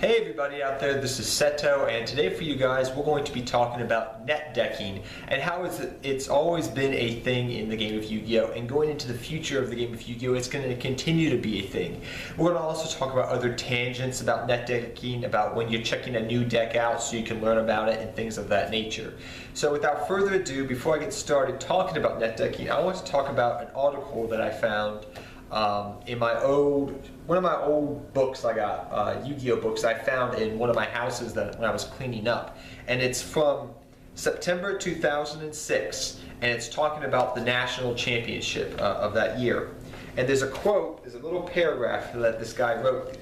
Hey everybody out there, this is Seto, and today for you guys we're going to be talking about net decking and how it's always been a thing in the game of Yu-Gi-Oh! And going into the future of the game of Yu-Gi-Oh! It's going to continue to be a thing. We're going to also talk about other tangents about net decking, about when you're checking a new deck out so you can learn about it and things of that nature. So without further ado, before I get started talking about net decking, I want to talk about an article that I found in one of my old books I got, Yu-Gi-Oh! Books I found in one of my houses that when I was cleaning up. And it's from September 2006, and it's talking about the national championship of that year. And there's a quote, there's a little paragraph that this guy wrote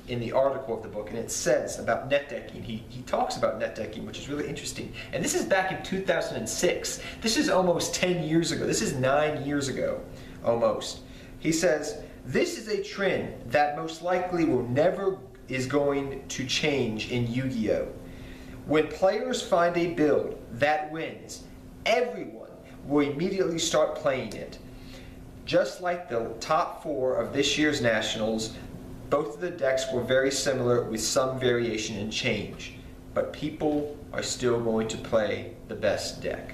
in the article of the book, and it says about net decking. He talks about net decking, which is really interesting. And this is back in 2006. This is almost 10 years ago. This is 9 years ago, almost. He says, "This is a trend that most likely will never is going to change in Yu-Gi-Oh! When players find a build that wins, everyone will immediately start playing it. Just like the top 4 of this year's Nationals, both of the decks were very similar with some variation and change. But people are still going to play the best deck."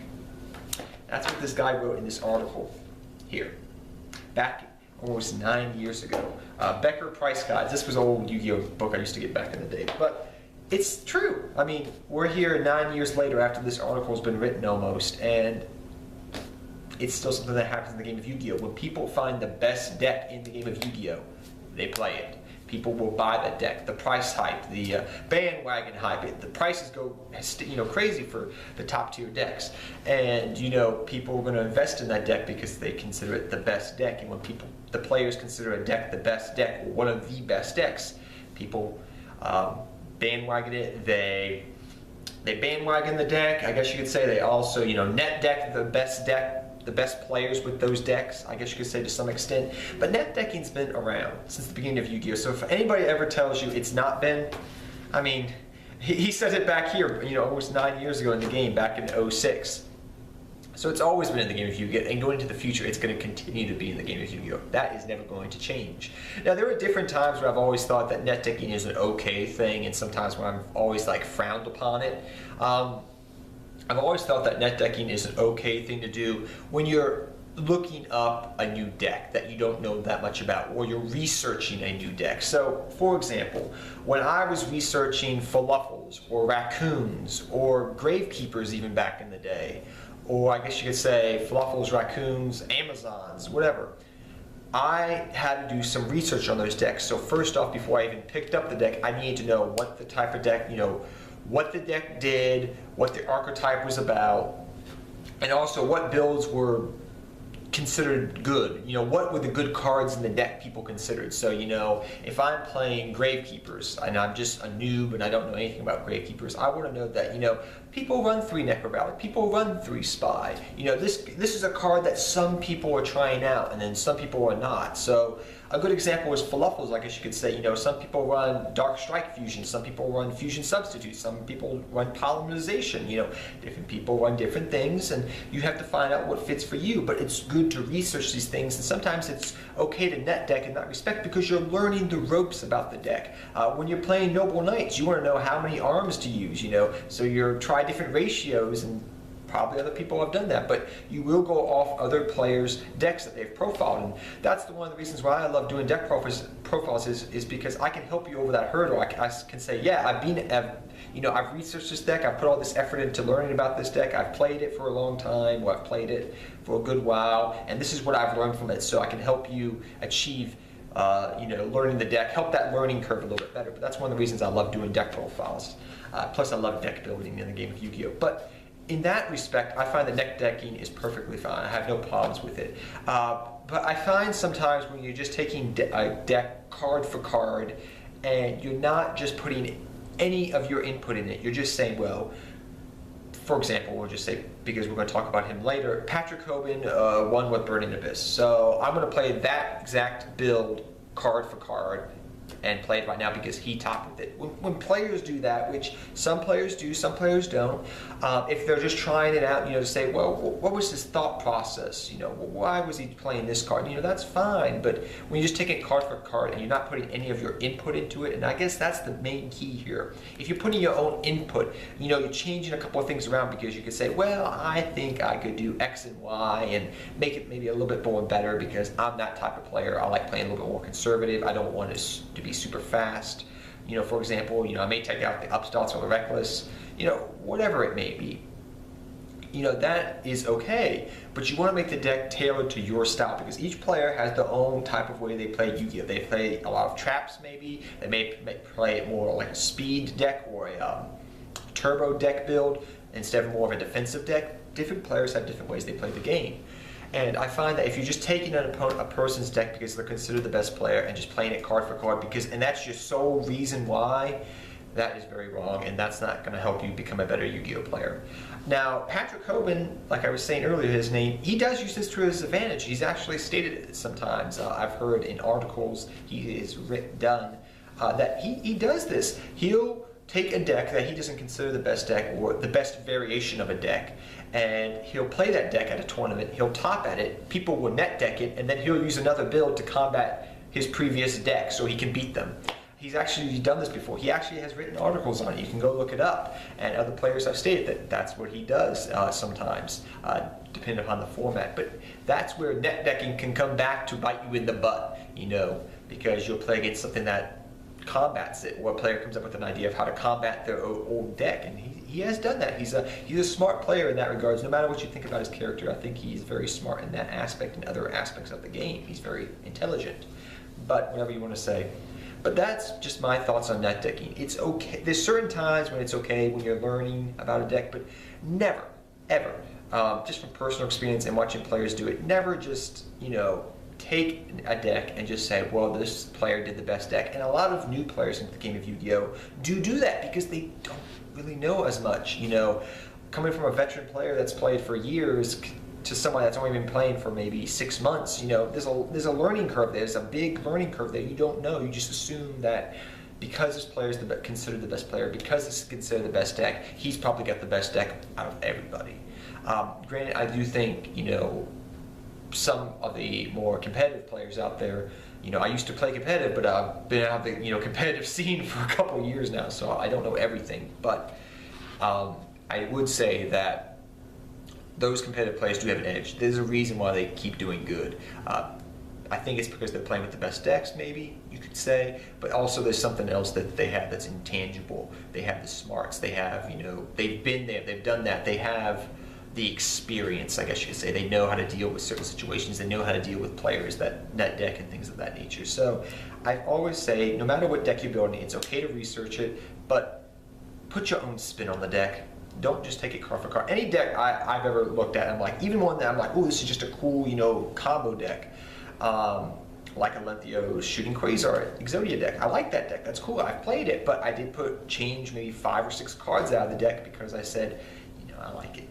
That's what this guy wrote in this article here. Back almost 9 years ago. Becker Price Guides. This was an old Yu-Gi-Oh! Book I used to get back in the day. But it's true. I mean, we're here 9 years later after this article's been written almost, and it's still something that happens in the game of Yu-Gi-Oh! When people find the best deck in the game of Yu-Gi-Oh!, they play it. People will buy that deck. The price hype, the bandwagon hype, the prices go crazy for the top tier decks. And people are going to invest in that deck because they consider it the best deck. And when the players consider a deck the best deck, or one of the best decks, people bandwagon it. They bandwagon the deck, I guess you could say. They also, net deck the best deck, the best players with those decks, I guess you could say to some extent. But net decking's been around since the beginning of Yu-Gi-Oh! So if anybody ever tells you it's not been, I mean, he says it back here, almost 9 years ago in the game, back in '06. So it's always been in the game of Yu-Gi-Oh! And going into the future, it's going to continue to be in the game of Yu-Gi-Oh! That is never going to change. Now, there are different times where I've always thought that net decking is an okay thing, and sometimes when I've always frowned upon it. I've always thought that net decking is an okay thing to do when you're looking up a new deck that you don't know that much about, or you're researching a new deck. So, for example, when I was researching Fluffles, or Raccoons, or Gravekeepers even back in the day, or I guess you could say Fluffles, Raccoons, Amazons, whatever, I had to do some research on those decks. So first off, before I even picked up the deck, I needed to know what the type of deck, what the deck did, what the archetype was about, and also what builds were considered good. What were the good cards in the deck people considered. So, if I'm playing Gravekeepers and I'm just a noob and I don't know anything about Gravekeepers, I want to know that, people run 3 Necrovalic, people run 3 Spy. This is a card that some people are trying out and then some people are not. So a good example is Fluffles, I guess you could say. Some people run Dark Strike Fusion, some people run Fusion Substitute, some people run Polymerization. Different people run different things, and you have to find out what fits for you. But it's good to research these things, and sometimes it's okay to net deck in that respect because you're learning the ropes about the deck. When you're playing Noble Knights, you want to know how many arms to use, so you're try different ratios, and probably other people have done that, but you will go off other players' decks that they've profiled, and that's one of the reasons why I love doing deck profiles is because I can help you over that hurdle. I can say, yeah, I've researched this deck, I've put all this effort into learning about this deck, I've played it for a long time, or I've played it for a good while, and this is what I've learned from it, so I can help you achieve learning the deck, help that learning curve a little bit better. But that's one of the reasons I love doing deck profiles. Plus I love deck building in the game of Yu-Gi-Oh! But in that respect, I find that net decking is perfectly fine. I have no problems with it. But I find sometimes when you're just taking a deck card for card, and you're not just putting any of your input in it, you're just saying, well, for example, we'll just say, because we're going to talk about him later, Patrick Hoban won with Burning Abyss. So I'm going to play that exact build card for card and play it right now because he topped with it. When players do that, which some players do, some players don't, if they're just trying it out, to say, well, what was his thought process? Why was he playing this card? That's fine. But when you just take it card for card and you're not putting any of your input into it, and I guess that's the main key here. If you're putting your own input, you're changing a couple of things around because you could say, well, I think I could do X and Y and make it maybe a little bit more better because I'm that type of player. I like playing a little bit more conservative. I don't want it to be super fast. For example, I may take out the upstarts or the reckless, whatever it may be. That is okay, but you want to make the deck tailored to your style because each player has their own type of way they play Yu-Gi-Oh! They play a lot of traps maybe, they may play it more like a speed deck or a turbo deck build instead of more of a defensive deck. Different players have different ways they play the game. And I find that if you're just taking a person's deck because they're considered the best player and just playing it card for card and that's your sole reason why, that is very wrong, and that's not going to help you become a better Yu-Gi-Oh! Player. Now, Patrick Hoban, like I was saying earlier, his name, he does use this to his advantage. He's actually stated it sometimes. I've heard in articles he has done that he does this. He'll take a deck that he doesn't consider the best deck or the best variation of a deck, and he'll play that deck at a tournament, he'll top at it, people will net deck it, and then he'll use another build to combat his previous deck so he can beat them. He's actually done this before. He actually has written articles on it. You can go look it up. And other players have stated that that's what he does sometimes, depending upon the format. But that's where net decking can come back to bite you in the butt, because you'll play against something that combats it, or a player comes up with an idea of how to combat their old deck. And he has done that. He's a smart player in that regards. No matter what you think about his character, I think he's very smart in that aspect and other aspects of the game. He's very intelligent. But whatever you want to say. But that's just my thoughts on net decking. It's okay. There's certain times when it's okay when you're learning about a deck, but never, ever, just from personal experience and watching players do it, never just, take a deck and just say, well, this player did the best deck. And a lot of new players into the game of Yu-Gi-Oh! do that because they don't really know as much. Coming from a veteran player that's played for years to someone that's only been playing for maybe 6 months, there's a learning curve there. There's a big learning curve there. You don't know. You just assume that because this player is considered the best player, because this is considered the best deck, he's probably got the best deck out of everybody. Granted, I do think, some of the more competitive players out there, I used to play competitive, but I've been out of the competitive scene for a couple of years now, so I don't know everything. But I would say that those competitive players do have an edge. There's a reason why they keep doing good. I think it's because they're playing with the best decks, maybe you could say, but also there's something else that they have that's intangible. They have the smarts. They have, they've been there, they've done that. They have the experience, I guess you could say. They know how to deal with certain situations. They know how to deal with players that net deck and things of that nature. So I always say, no matter what deck you're building, it's okay to research it, but put your own spin on the deck. Don't just take it card for card. Any deck I've ever looked at, I'm like, even one that I'm like, oh, this is just a cool, combo deck. Like a Lenthio's Shooting Quasar Exodia deck. I like that deck. That's cool. I've played it, but I did change maybe 5 or 6 cards out of the deck because I said, I like it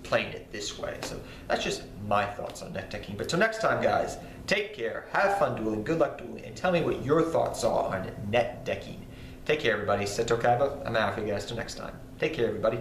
playing it this way. So that's just my thoughts on net decking. But till next time, guys, take care, have fun dueling, good luck dueling, and tell me what your thoughts are on net decking. Take care, everybody. Seto Kaiba. I'm out for you guys. Till next time. Take care, everybody.